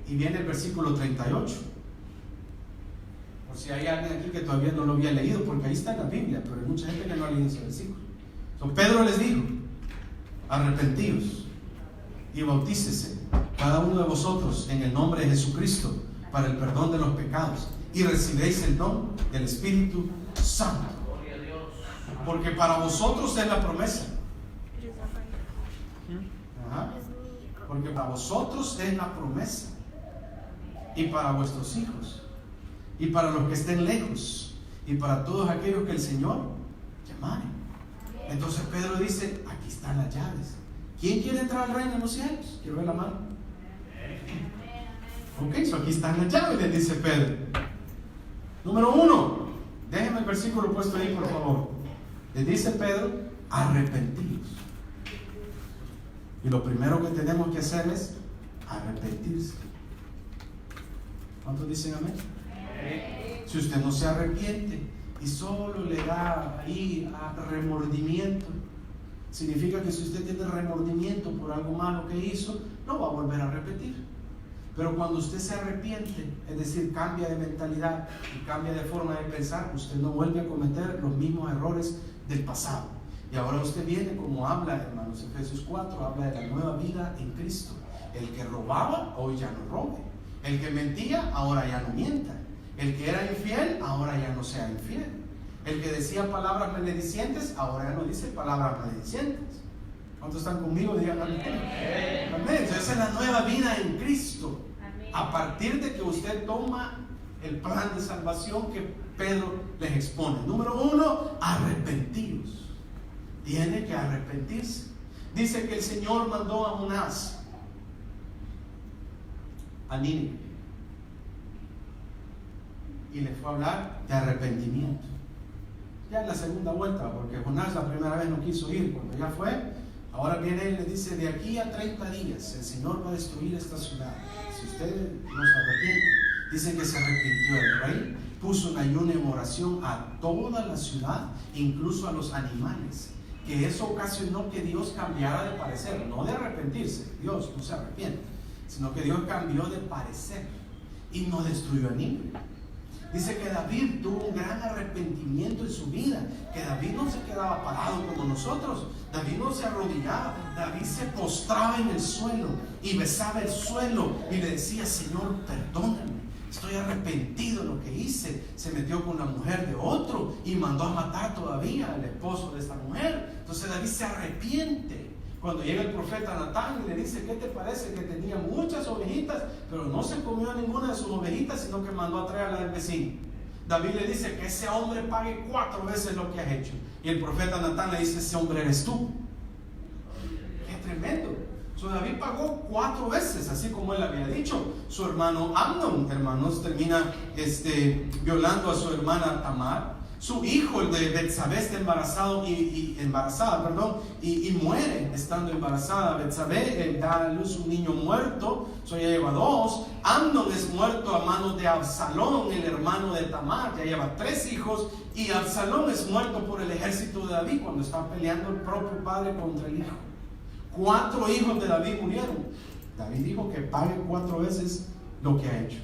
Y viene el versículo 38. Por si hay alguien aquí que todavía no lo había leído, porque ahí está en la Biblia, pero hay mucha gente que no ha leído ese versículo. Entonces Pedro les dijo, arrepentíos y bautícese cada uno de vosotros en el nombre de Jesucristo para el perdón de los pecados y recibiréis el don del Espíritu Santo. Porque para vosotros es la promesa. Porque para vosotros es la promesa, y para vuestros hijos, y para los que estén lejos, y para todos aquellos que el Señor llamare. Entonces Pedro dice, aquí están las llaves. ¿Quién quiere entrar al reino de los cielos? Quiero ver la mano. Aquí están las llaves, le dice Pedro. Número 1, déjenme el versículo puesto ahí, por favor. Le dice Pedro, arrepentidos. Y lo primero que tenemos que hacer es arrepentirse. ¿Cuántos dicen amén? Si usted no se arrepiente y solo le da ahí remordimiento, significa que si usted tiene remordimiento por algo malo que hizo, no va a volver a repetir. Pero cuando usted se arrepiente, es decir, cambia de mentalidad y cambia de forma de pensar, usted no vuelve a cometer los mismos errores del pasado. Y ahora usted viene, como habla, hermanos, Efesios 4, habla de la nueva vida en Cristo. El que robaba, hoy ya no robe. El que mentía, ahora ya no mienta. El que era infiel, ahora ya no sea infiel. El que decía palabras maledicientes, ahora ya no dice palabras maledicientes. ¿Cuántos están conmigo? Digan amén. Amén. Esa es la nueva vida en Cristo. A partir de que usted toma el plan de salvación que Pedro les expone. Número 1, arrepentidos. Tiene que arrepentirse. Dice que el Señor mandó a Jonás a Nínive y le fue a hablar de arrepentimiento. Ya en la segunda vuelta, porque Jonás la primera vez no quiso ir. Cuando ya fue, ahora viene él y le dice: de aquí a 30 días el Señor va a destruir esta ciudad. Si usted no se arrepiente. Dice que se arrepintió el rey, puso en ayuno y en oración a toda la ciudad, incluso a los animales, que eso ocasionó que Dios cambiara de parecer, no de arrepentirse. Dios no se arrepiente, sino que Dios cambió de parecer y no destruyó a Nínive. Dice que David tuvo un gran arrepentimiento en su vida, que David no se quedaba parado como nosotros. David no se arrodillaba, David se postraba en el suelo y besaba el suelo y le decía: Señor, perdóname, estoy arrepentido de lo que hice. Se metió con la mujer de otro y mandó a matar todavía al esposo de esta mujer. Entonces David se arrepiente. Cuando llega el profeta Natán y le dice: ¿qué te parece? Que tenía muchas ovejitas, pero no se comió ninguna de sus ovejitas, sino que mandó a traer a la del vecino. David le dice: que ese hombre pague 4 veces lo que has hecho. Y el profeta Natán le dice: ese hombre eres tú. ¡Qué tremendo! David pagó 4 veces, así como él había dicho. Su hermano Amnón, hermanos, termina violando a su hermana Tamar. Su hijo, el de Betsabé, está embarazado y muere estando embarazada. Betsabé da a luz un niño muerto, ya lleva 2. Amnón es muerto a manos de Absalón, el hermano de Tamar, ya lleva 3 hijos. Y Absalón es muerto por el ejército de David cuando está peleando el propio padre contra el hijo. 4 hijos de David murieron. David dijo que pague 4 veces lo que ha hecho,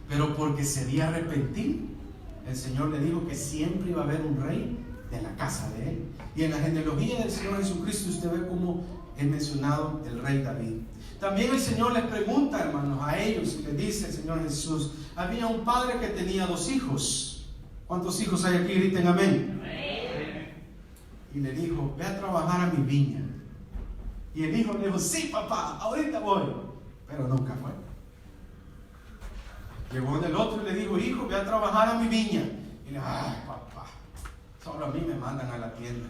pero porque se había arrepentido. El Señor le dijo que siempre iba a haber un rey de la casa de él. Y en la genealogía del Señor Jesucristo usted ve cómo es mencionado el rey David. También el Señor les pregunta, hermanos, a ellos, y les dice el Señor Jesús: había un padre que tenía 2 hijos. ¿Cuántos hijos hay aquí? Griten amén. Y le dijo: ve a trabajar a mi viña. Y el hijo le dijo: sí, papá, ahorita voy. Pero nunca fue. Llegó del otro y le dijo: hijo, ve a trabajar a mi viña. Y le dijo: ay, papá, solo a mí me mandan a la tienda.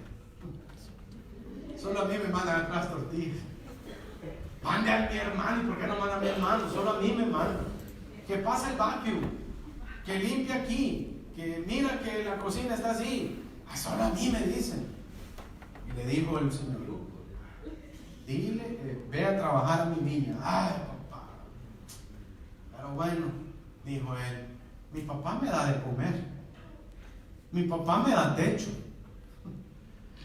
Solo a mí me mandan a las tortillas. Mande a mi hermano. ¿Y por qué no manda a mi hermano? Solo a mí me mandan. Que pasa el vacuum, que limpia aquí, que mira que la cocina está así. Solo a mí me dicen. Y le dijo el Señor: dile, ve a trabajar a mi viña. Ay, papá. Pero bueno, dijo él, mi papá me da de comer, mi papá me da techo,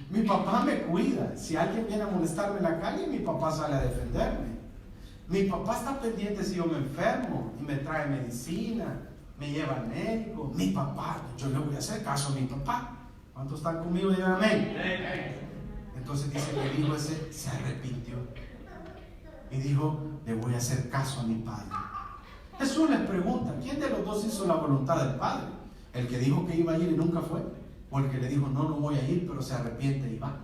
mi papá me cuida. Si alguien viene a molestarme en la calle, mi papá sale a defenderme. Mi papá está pendiente si yo me enfermo y me trae medicina, me lleva al médico. Mi papá, yo le voy a hacer caso a mi papá. ¿Cuántos están conmigo? Digan amén. Entonces dice que el hijo ese se arrepintió y dijo: le voy a hacer caso a mi padre. Jesús les pregunta: ¿quién de los 2 hizo la voluntad del Padre? ¿El que dijo que iba a ir y nunca fue? ¿O el que le dijo: no voy a ir, pero se arrepiente y va?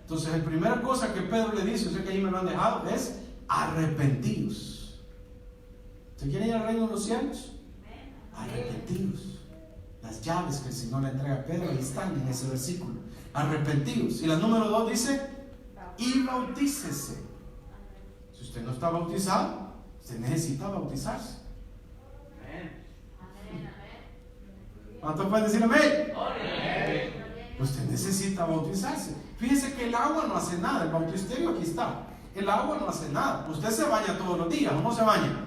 Entonces la primera cosa que Pedro le dice, sé que ahí me lo han dejado, es: arrepentidos. ¿Se quieren ir al reino de los cielos? Arrepentidos. Las llaves que el Señor le entrega a Pedro ahí están en ese versículo. Arrepentidos. Y la número 2 dice: y bautícese. Si usted no está bautizado, usted necesita bautizarse. ¿Cuántos pueden decir amén? Usted necesita bautizarse. Fíjese que el agua no hace nada. El bautisterio aquí está. El agua no hace nada. Usted se baña todos los días, ¿o no se baña?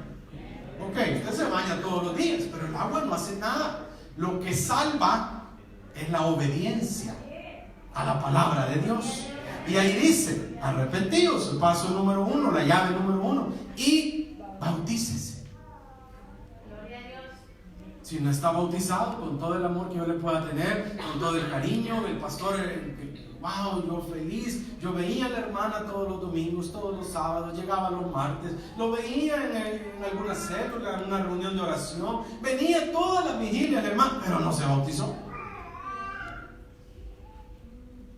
Ok, usted se baña todos los días, pero el agua no hace nada. Lo que salva es la obediencia a la palabra de Dios. Y ahí dice: arrepentidos, el paso número 1, la llave número 1, y bautícese. Si no está bautizado, con todo el amor que yo le pueda tener, con todo el cariño, el pastor, wow, yo feliz, yo veía a la hermana todos los domingos, todos los sábados, llegaba los martes, lo veía en alguna célula, en una reunión de oración, venía todas las vigilias, el hermano, pero no se bautizó.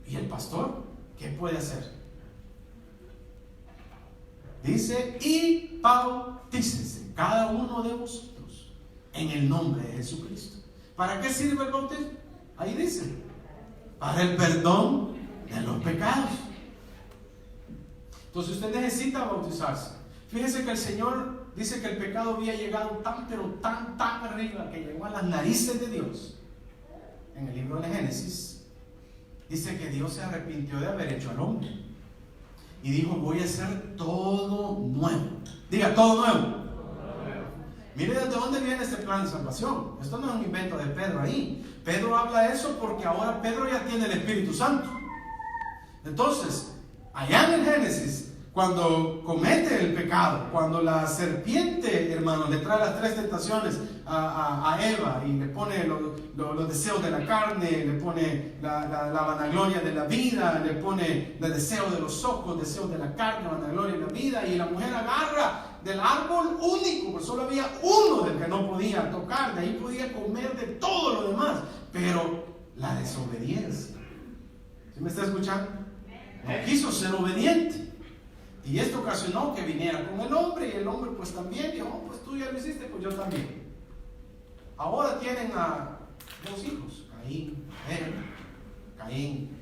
¿Y el pastor qué puede hacer? Dice: y bautícese cada uno de vosotros en el nombre de Jesucristo. ¿Para qué sirve el bautismo? Ahí dice: para el perdón de los pecados. Entonces usted necesita bautizarse. Fíjense que el Señor dice que el pecado había llegado tan, pero tan arriba que llegó a las narices de Dios. En el libro de Génesis dice que Dios se arrepintió de haber hecho al hombre y dijo: voy a hacer todo nuevo. Diga, todo nuevo. Mire desde dónde viene este plan de salvación. Esto no es un invento de Pedro ahí. Pedro habla eso porque ahora Pedro ya tiene el Espíritu Santo. Entonces, allá en el Génesis, cuando comete el pecado, cuando la serpiente, hermanos, le trae las 3 tentaciones a Eva y le pone los deseos de la carne, le pone la vanagloria de la vida, le pone el deseo de los ojos, deseos de la carne, vanagloria de la vida, y la mujer agarra del árbol único, porque solo había uno del que no podía tocar, de ahí podía comer de todo lo demás, pero la desobediencia. ¿Sí me está escuchando? No quiso ser obediente. Y esto ocasionó que viniera con el hombre, y el hombre pues también dijo: oh, pues tú ya lo hiciste, pues yo también. Ahora tienen a 2 hijos, Caín, Abel. Caín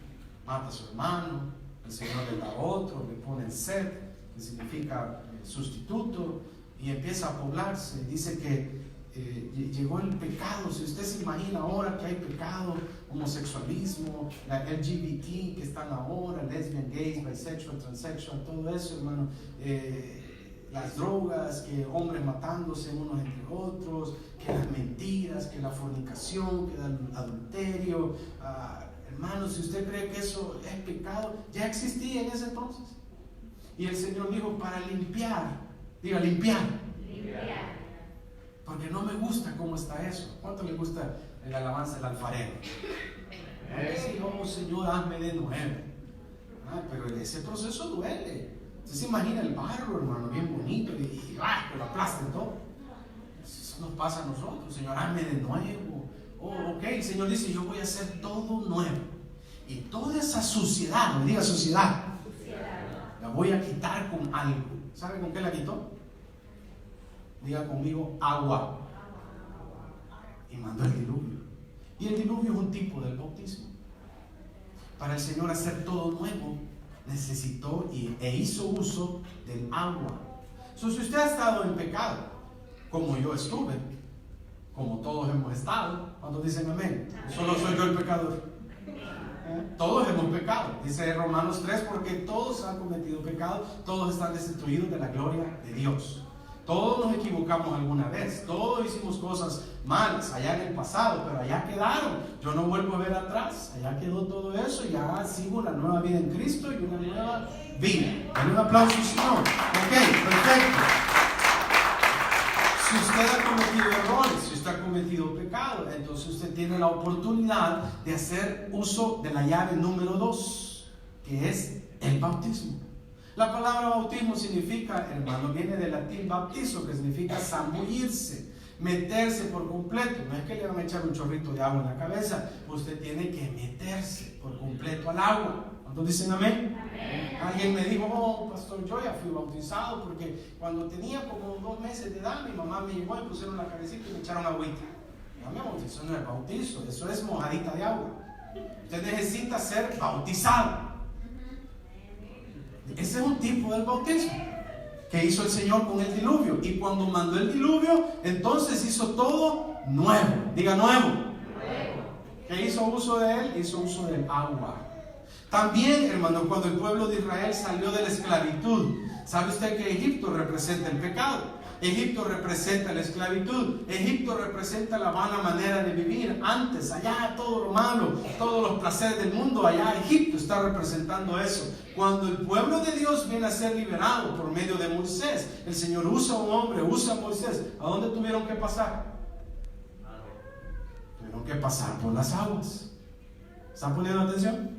mata a su hermano, el Señor le da otro, le pone el Set, que significa sustituto, y empieza a poblarse. Dice que llegó el pecado. Si usted se imagina ahora que hay pecado, homosexualismo, la LGBT que están ahora, lesbian, gays, bisexual, transsexual, todo eso, hermano, las drogas, que hombres matándose unos entre otros, que las mentiras, que la fornicación, que el adulterio. Hermano, si usted cree que eso es pecado, ya existía en ese entonces. Y el Señor dijo: para limpiar, diga limpiar. Porque no me gusta cómo está eso. ¿Cuánto le gusta el alabanza del alfarero? Sí, oh Señor, hazme de nuevo. Pero ese proceso duele. Usted se imagina el barro, hermano, bien bonito, y que lo aplasten todo. Eso nos pasa a nosotros. Señor, hazme de nuevo. Oh, ok, el Señor dice: yo voy a hacer todo nuevo. Y toda esa suciedad, me diga suciedad, la voy a quitar con algo. ¿Sabe con qué la quitó? Diga conmigo: agua. Y mandó el diluvio. Y el diluvio es un tipo del bautismo. Para el Señor hacer todo nuevo, necesitó e hizo uso del agua. Si usted ha estado en pecado, como yo estuve, como todos hemos estado, ¿cuántos dicen amén? Solo soy yo el pecador. Todos hemos pecado, dice Romanos 3, porque todos han cometido pecado, todos están destituidos de la gloria de Dios. Todos nos equivocamos alguna vez, todos hicimos cosas malas allá en el pasado, pero allá quedaron. Yo no vuelvo a ver atrás, allá quedó todo eso, y ya sigo la nueva vida en Cristo y una nueva vida. Dale un aplauso, Señor. Ok, perfecto. Si usted ha cometido errores, si usted ha cometido pecado, entonces usted tiene la oportunidad de hacer uso de la llave número 2, que es el bautismo. La palabra bautismo significa, hermano, viene del latín baptizo, que significa zambullirse, meterse por completo. No es que le van a echar un chorrito de agua en la cabeza, usted tiene que meterse por completo al agua. ¿Cuántos dicen amén? Amén. Alguien me dijo: oh, pastor, yo ya fui bautizado, porque cuando tenía como 2 meses de edad, mi mamá me llevó y pusieron la cabecita y me echaron agüita. No me bautizó, no es bautizo, eso es mojadita de agua. Usted necesita ser bautizado. Ese es un tipo del bautismo que hizo el Señor con el diluvio. Y cuando mandó el diluvio, entonces hizo todo nuevo. Diga nuevo. ¿Qué hizo uso de él? Hizo uso del agua. También, hermano, cuando el pueblo de Israel salió de la esclavitud, ¿sabe usted que Egipto representa el pecado? Egipto representa la esclavitud. Egipto representa la vana manera de vivir. Antes, allá todo lo malo, todos los placeres del mundo, allá Egipto está representando eso. Cuando el pueblo de Dios viene a ser liberado por medio de Moisés, el Señor usa a un hombre, usa a Moisés. ¿A dónde tuvieron que pasar? Tuvieron que pasar por las aguas. ¿Están poniendo atención?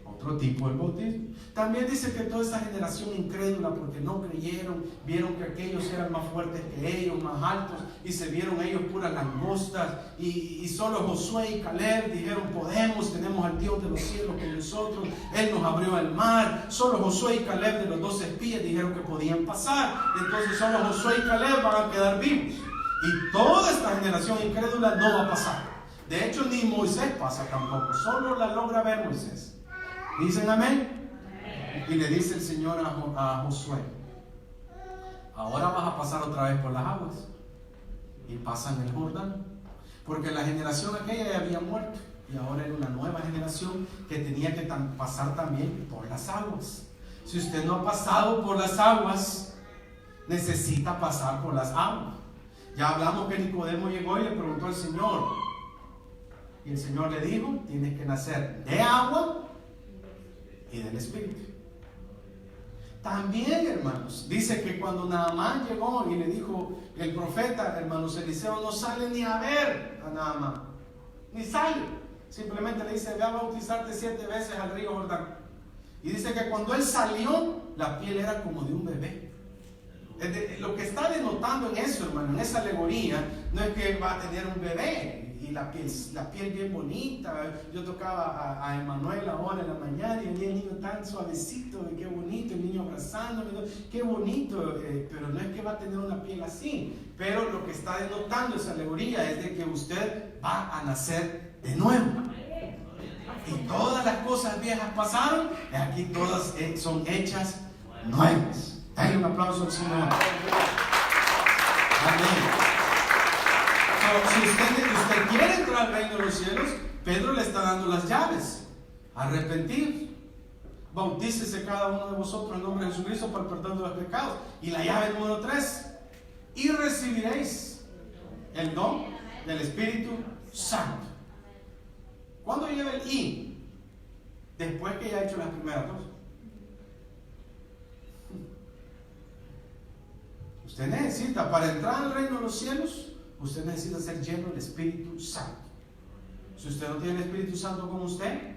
Otro tipo del bautismo. También dice que toda esta generación incrédula, porque no creyeron, vieron que aquellos eran más fuertes que ellos, más altos, y se vieron ellos puras langostas, y solo Josué y Caleb dijeron: podemos, tenemos al Dios de los cielos con nosotros, Él nos abrió el mar. Solo Josué y Caleb, de los 12 espías, dijeron que podían pasar. Entonces solo Josué y Caleb van a quedar vivos, y toda esta generación incrédula no va a pasar. De hecho, ni Moisés pasa tampoco, solo la logra ver Moisés. ¿Dicen amén? Y le dice el Señor a Josué: ahora vas a pasar otra vez por las aguas. Y pasan el Jordán. Porque la generación aquella ya había muerto. Y ahora era una nueva generación que tenía que pasar también por las aguas. Si usted no ha pasado por las aguas, necesita pasar por las aguas. Ya hablamos que Nicodemo llegó y le preguntó al Señor. Y el Señor le dijo, tienes que nacer de agua y del Espíritu. También, hermanos, dice que cuando Naamán llegó y le dijo el profeta, hermanos, Eliseo no sale ni a ver a Naamán, ni sale, simplemente le dice, ve a bautizarte 7 veces al río Jordán. Y dice que cuando él salió, la piel era como de un bebé. Lo que está denotando en eso, hermano, en esa alegoría, no es que va a tener un bebé y la piel bien bonita. Yo tocaba a Emanuel ahora en la mañana y venía el niño tan suavecito, qué bonito, el niño abrazándome, qué bonito, pero no es que va a tener una piel así. Pero lo que está denotando esa alegoría es de que usted va a nacer de nuevo. Y todas las cosas viejas pasaron, y aquí todas son hechas nuevas. Dale un aplauso al Señor. Amén. Si usted quiere entrar al reino de los cielos, Pedro le está dando las llaves. Arrepentir. Bautícese cada uno de vosotros en nombre de Jesucristo para el perdón de los pecados. Y la llave número 3. Y recibiréis el don del Espíritu Santo. ¿Cuándo llega el y? Después que ya ha hecho las primeras dos. Usted necesita, para entrar al reino de los cielos, usted necesita ser lleno del Espíritu Santo. Si usted no tiene el Espíritu Santo con usted,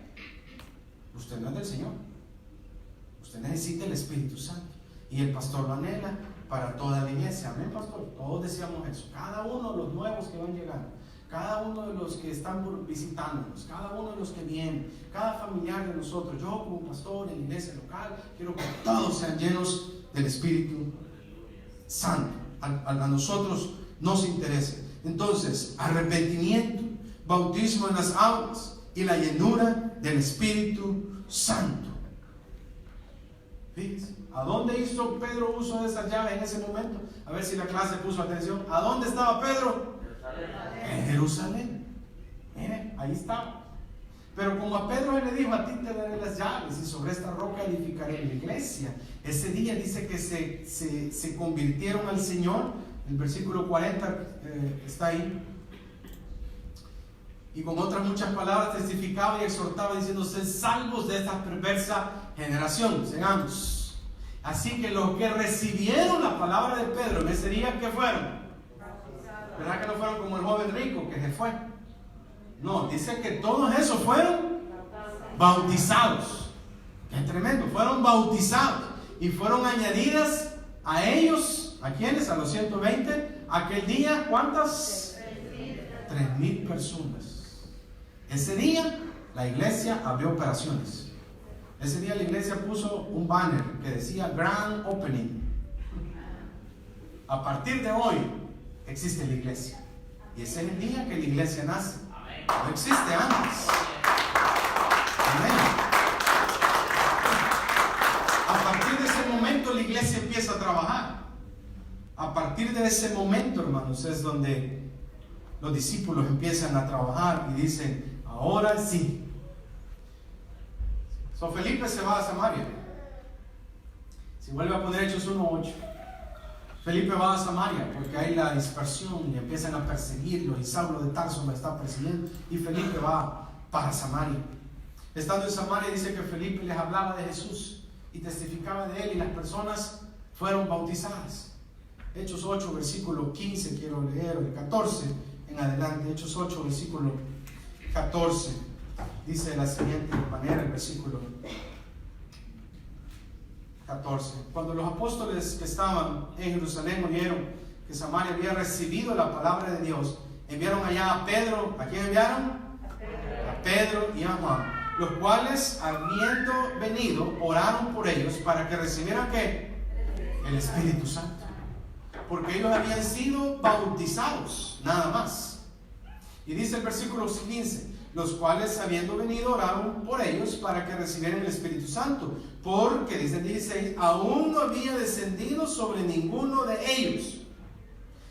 usted no es del Señor. Usted necesita el Espíritu Santo. Y el pastor lo anhela para toda la iglesia. Amén, pastor. Todos decíamos eso. Cada uno de los nuevos que van llegando, cada uno de los que están visitándonos, cada uno de los que vienen, cada familiar de nosotros, yo como pastor en la iglesia local, quiero que todos sean llenos del Espíritu Santo. A nosotros nos interesa. Entonces, arrepentimiento, bautismo en las aguas y la llenura del Espíritu Santo. Fíjense, ¿a dónde hizo Pedro uso de esas llaves en ese momento? A ver si la clase puso atención. ¿A dónde estaba Pedro? En Jerusalén. Miren, ahí estaba. Pero como a Pedro le dijo, a ti te daré las llaves y sobre esta roca edificaré la iglesia. Ese día dice que se convirtieron al Señor. El versículo 40 está ahí. Y con otras muchas palabras testificaba y exhortaba diciendo, sed salvos de esta perversa generación. Seamos. Así que los que recibieron la palabra de Pedro en ese día, ¿qué fueron? ¿Verdad que no fueron como el joven rico que se fue? No, dice que todos esos fueron bautizados. Qué tremendo, fueron bautizados y fueron añadidas a ellos, ¿a quiénes? A los 120. Aquel día, ¿cuántas? 3,000 personas. Ese día la iglesia abrió operaciones. Ese día la iglesia puso un banner que decía Grand Opening. A partir de hoy existe la iglesia. Y ese es el día que la iglesia nace. No existe antes. Amén. A partir de ese momento la iglesia empieza a trabajar. A partir de ese momento, hermanos, es donde los discípulos empiezan a trabajar y dicen, ahora sí. So Felipe se va a Samaria. Si vuelve a poner Hechos 1:8. Felipe va a Samaria porque hay la dispersión y empiezan a perseguirlo y Saulo de Tarso lo está persiguiendo y Felipe va para Samaria. Estando en Samaria dice que Felipe les hablaba de Jesús y testificaba de él y las personas fueron bautizadas. Hechos 8 versículo 15 quiero leer, el 14 en adelante. Hechos 8 versículo 14 dice de la siguiente manera el versículo 14. Cuando los apóstoles que estaban en Jerusalén oyeron que Samaria había recibido la palabra de Dios, enviaron allá a Pedro. ¿A quién enviaron? A Pedro y a Juan, los cuales habiendo venido oraron por ellos para que recibieran ¿qué? El Espíritu Santo, porque ellos habían sido bautizados nada más. Y dice el versículo 15, los cuales habiendo venido oraron por ellos para que recibieran el Espíritu Santo, porque, dice el 16, aún no había descendido sobre ninguno de ellos,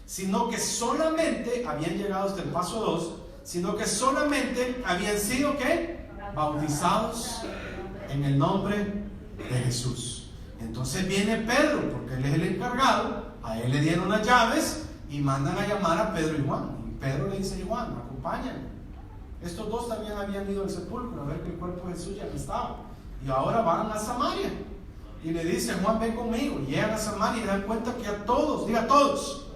sino que solamente, habían llegado hasta el paso 2, sino que solamente habían sido, ¿qué? Bautizados en el nombre de Jesús. Entonces viene Pedro, porque él es el encargado, a él le dieron las llaves y mandan a llamar a Pedro y Juan. Y Pedro le dice a Juan, acompáñame. Estos dos también habían ido al sepulcro a ver que el cuerpo de Jesús ya no estaba. Y ahora van a Samaria. Y le dice, Juan, ven conmigo. Y llegan a Samaria y dan cuenta que a todos, diga todos,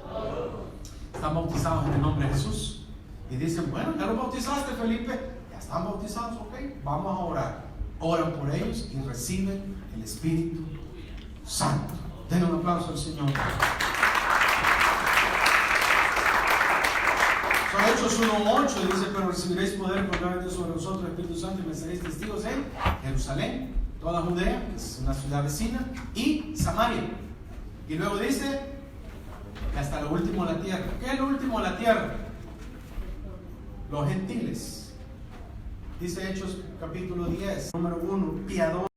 están bautizados en el nombre de Jesús. Y dicen, bueno, ya los bautizaste, Felipe. Ya están bautizados, ok, vamos a orar. Oran por ellos y reciben el Espíritu Santo. Den un aplauso al Señor. Hechos 1:8 dice, pero recibiréis poder cuando venga Dios sobre vosotros, el Espíritu Santo, y me seréis testigos en Jerusalén, toda Judea, que es una ciudad vecina, y Samaria. Y luego dice que hasta lo último de la tierra. ¿Qué es lo último de la tierra? Los gentiles. Dice Hechos capítulo 10, número 1, piadosos.